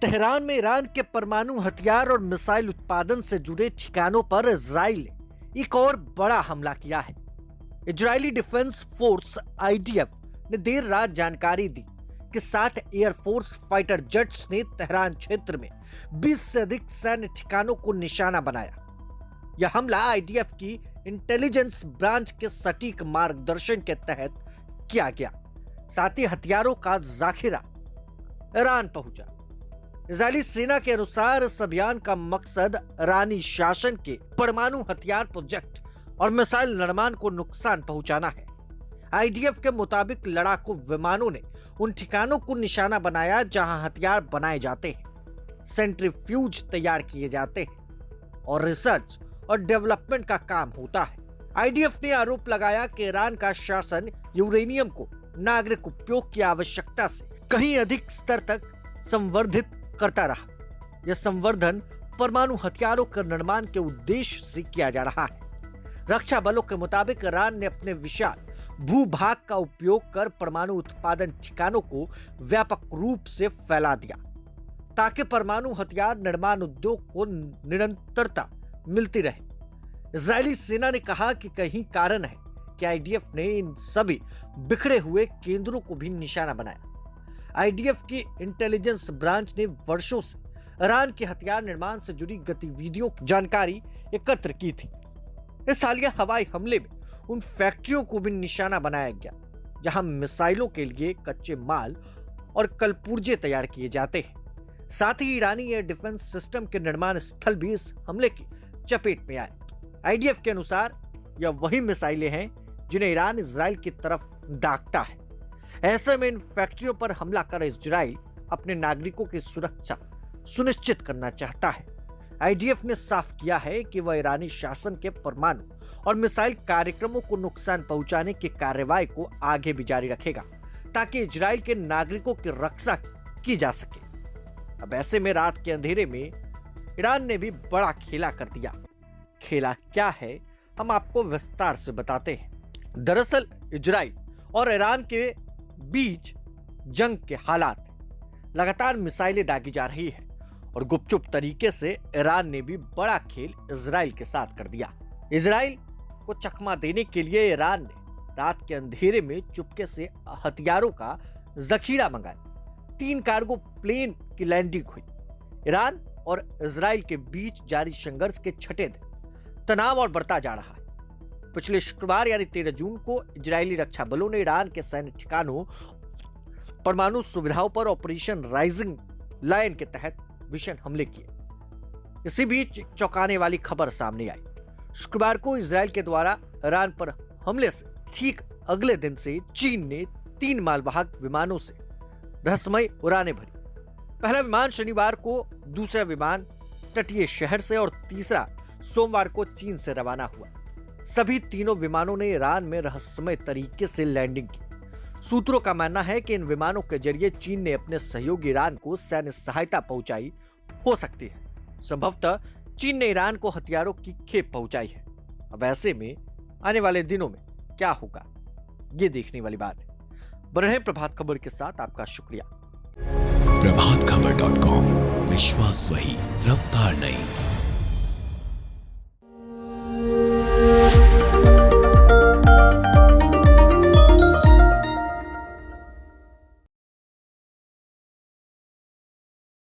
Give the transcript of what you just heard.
Tehran में Iran के परमाणु हथियार और मिसाइल उत्पादन से जुड़े ठिकानों पर इजराइल ने एक और बड़ा हमला किया है। इजरायली डिफेंस फोर्स आईडीएफ ने देर रात जानकारी दी कि 60 एयरफोर्स फाइटर जेट्स ने तेहरान क्षेत्र में 20 से अधिक सैन्य ठिकानों को निशाना बनाया। यह हमला आईडीएफ की इंटेलिजेंस ब्रांच के सटीक मार्गदर्शन के तहत किया गया। साथ ही हथियारों का जाखिरा ईरान पहुंचा। इजरायली सेना के अनुसार इस अभियान का मकसद ईरानी शासन के परमाणु हथियार प्रोजेक्ट और मिसाइल निर्माण को नुकसान पहुंचाना है। आईडीएफ के मुताबिक लड़ाकू विमानों ने उन ठिकानों को निशाना बनाया जहां हथियार बनाए जाते हैं, सेंट्रीफ्यूज तैयार किए जाते हैं और रिसर्च और डेवलपमेंट का काम होता है। आईडीएफ ने आरोप लगाया कि ईरान का शासन यूरेनियम को नागरिक उपयोग की आवश्यकता से कहीं अधिक स्तर तक संवर्धित करता रहा। यह संवर्धन परमाणु हथियारों के निर्माण के उद्देश्य से किया जा रहा है। रक्षा बलों के मुताबिक ईरान ने अपने विशाल भूभाग का उपयोग कर परमाणु उत्पादन ठिकानों को व्यापक रूप से फैला दिया ताकि परमाणु हथियार निर्माण उद्योग को निरंतरता मिलती रहे। इजरायली सेना ने कहा कि कहीं कारण है कि आईडीएफ ने इन सभी बिखरे हुए केंद्रों को भी निशाना बनाया। आईडीएफ की इंटेलिजेंस ब्रांच ने वर्षों से ईरान के हथियार निर्माण से जुड़ी गतिविधियों की जानकारी एकत्र की थी। इस हालिया हवाई हमले में उन फैक्ट्रियों को भी निशाना बनाया गया जहां मिसाइलों के लिए कच्चे माल और कलपुर्जे तैयार किए जाते हैं। साथ ही ईरानी एयर डिफेंस सिस्टम के निर्माण स्थल भी इस हमले की चपेट में आए। आईडीएफ के अनुसार यह वही मिसाइलें हैं जिन्हें ईरान इजराइल की तरफ दागता है। ऐसे में इन फैक्ट्रियों पर हमला कर इजराइल अपने नागरिकों की सुरक्षा सुनिश्चित करना चाहता है। आईडीएफ ने साफ किया है कि वह ईरानी शासन के परमाणु और मिसाइल कार्यक्रमों को नुकसान पहुंचाने की कार्रवाई को आगे भी जारी रखेगा ताकि इजराइल के नागरिकों की रक्षा की जा सके। अब ऐसे में रात के अंधेरे में ईरान ने भी बड़ा खेला कर दिया। खेला क्या है हम आपको विस्तार से बताते हैं। दरअसल इजराइल और ईरान के बीच जंग के हालात लगातार मिसाइलें दागी जा रही है और गुपचुप तरीके से ईरान ने भी बड़ा खेल इजराइल के साथ कर दिया। इजराइल को चकमा देने के लिए ईरान ने रात के अंधेरे में चुपके से हथियारों का जखीरा मंगाया। 3 कार्गो प्लेन की लैंडिंग हुई। ईरान और इजराइल के बीच जारी संघर्ष के छठे दिन तनाव और बढ़ता जा रहा है। पिछले शुक्रवार यानी 13 जून को इजरायली रक्षा बलों ने ईरान के सैन्य ठिकानों, परमाणु सुविधाओं पर ऑपरेशन राइजिंग लायन के तहत भीषण हमले किए। इसी बीच चौंकाने वाली खबर सामने आई। शुक्रवार को इजराइल के द्वारा ईरान पर हमले से ठीक अगले दिन से चीन ने 3 मालवाहक विमानों से रहस्यमय उड़ानें भरी। पहला विमान शनिवार को, दूसरा विमान तटीय शहर से और तीसरा सोमवार को चीन से रवाना हुआ। सभी तीनों विमानों ने ईरान में रहस्यमय तरीके से लैंडिंग की। सूत्रों का मानना है कि इन विमानों के जरिए चीन ने अपने सहयोगी ईरान को सैन्य सहायता पहुंचाई हो सकती है। संभवतः चीन ने ईरान को हथियारों की खेप पहुंचाई है। अब ऐसे में आने वाले दिनों में क्या होगा ये देखने वाली बात है। बने रहें प्रभात खबर के साथ। आपका शुक्रिया। प्रभातखबर.com, विश्वास वही, रफ्तार नहीं।